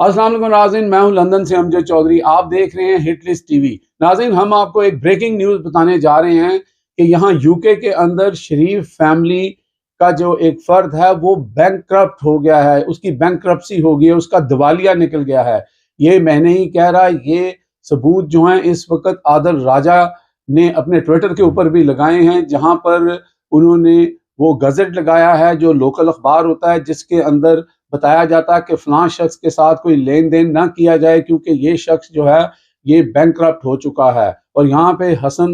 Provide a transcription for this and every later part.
अस्सलाम वालेकुम नाज़रीन, मैं हूं लंदन से अमजद चौधरी। आप देख रहे हैं हिट लिस्ट टीवी। नाज़रीन, हम आपको एक ब्रेकिंग न्यूज़ बताने जा रहे हैं कि यहाँ यूके के अंदर शरीफ फैमिली का जो एक फर्द है वो बैंकक्रप्ट हो गया है, उसकी बैंकक्रप्सी हो गई है, उसका दिवालिया निकल गया है। ये मैं नहीं कह रहा, ये सबूत जो हैं इस वक्त आदिल राजा ने अपने ट्विटर के ऊपर भी लगाए हैं, जहाँ पर उन्होंने वो गज़ट लगाया है जो लोकल अखबार होता है, जिसके अंदर बताया जाता है कि फलां शख्स के साथ कोई लेन देन ना किया जाए क्योंकि ये शख्स जो है ये बैंकक्रप्ट हो चुका है। और यहाँ पे हसन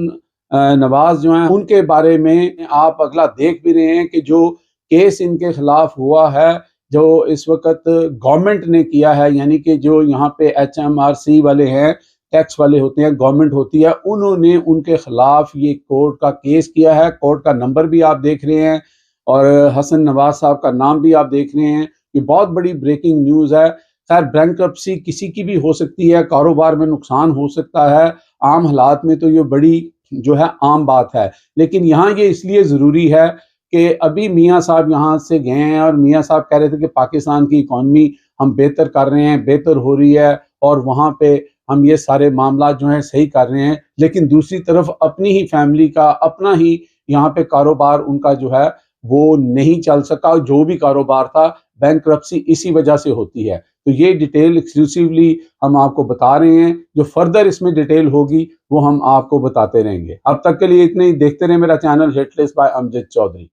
नवाज जो हैं उनके बारे में आप अगला देख भी रहे हैं कि जो केस इनके खिलाफ हुआ है, जो इस वक्त गवर्नमेंट ने किया है, यानी कि जो यहाँ पे HMRC वाले हैं, टैक्स वाले होते हैं, गवर्नमेंट होती है, उन्होंने उनके खिलाफ ये कोर्ट का केस किया है। कोर्ट का नंबर भी आप देख रहे हैं और हसन नवाज साहब का नाम भी आप देख रहे हैं। ये बहुत बड़ी ब्रेकिंग न्यूज़ है। खैर, बैंकरप्सी किसी की भी हो सकती है, कारोबार में नुकसान हो सकता है, आम हालात में तो ये बड़ी जो है आम बात है। लेकिन यहाँ ये इसलिए ज़रूरी है कि अभी मियाँ साहब यहाँ से गए हैं और मियाँ साहब कह रहे थे कि पाकिस्तान की इकॉनमी हम बेहतर कर रहे हैं, बेहतर हो रही है और वहाँ पे हम ये सारे मामला जो हैं सही कर रहे हैं। लेकिन दूसरी तरफ अपनी ही फैमिली का अपना ही यहाँ पे कारोबार उनका जो है वो नहीं चल सका, और जो भी कारोबार था बैंकरप्सी इसी वजह से होती है। तो ये डिटेल एक्सक्लूसिवली हम आपको बता रहे हैं, जो फर्दर इसमें डिटेल होगी वो हम आपको बताते रहेंगे। अब तक के लिए इतने ही। देखते रहे मेरा channel hit list by Amjad Chaudhary.